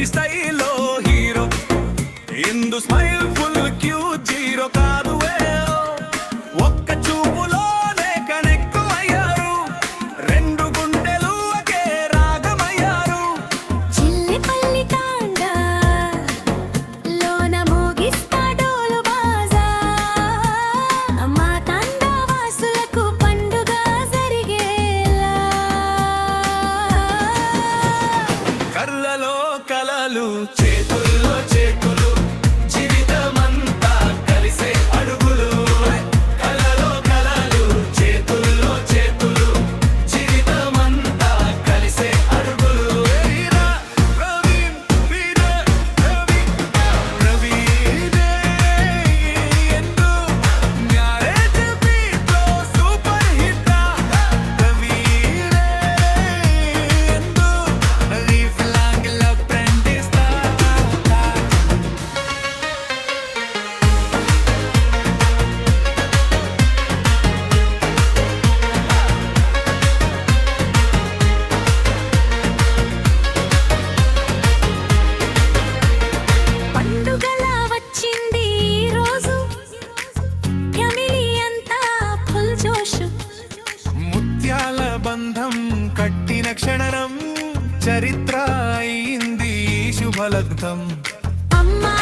స్టైల్లో హీరో ఇందు smile full queue zero కాదు ఒక్క చూపులోనే కనెక్ట్ అయ్యారు రెండు గుండెలు ఒకే రాగమయ్యారు చిల్లిపల్లి తాండా లోన మోగిస్తా డోలు బాజా మా తాండా వాసులకు పండుగ జరిగేలా కళ్ళలో కలలు చేతుల్లో చేతులు జీవితమంతా కలిసే అడుగులు కళ్ళలో కలలు చేతుల్లో చేతులు జీవితమంతా కలిసే అడుగులు వీరా ప్రవీణ్ వీరే రవి రవిదే ఎందు మ్యారేజ్ బీట్లో సూపర్ హిట్ రవిరే ఎందు లైఫ్ లాంగ్ లవ్ ఫ్రెండ్ ఇస్తా పండుగలా వచ్చింది ఈ రోజు ఫ్యామిలీ అంతా ఫుల్ జోషు ముత్యాల బంధం కట్టిన క్షణం చరిత్ర అయింది శుభలగ్నం అమ్మా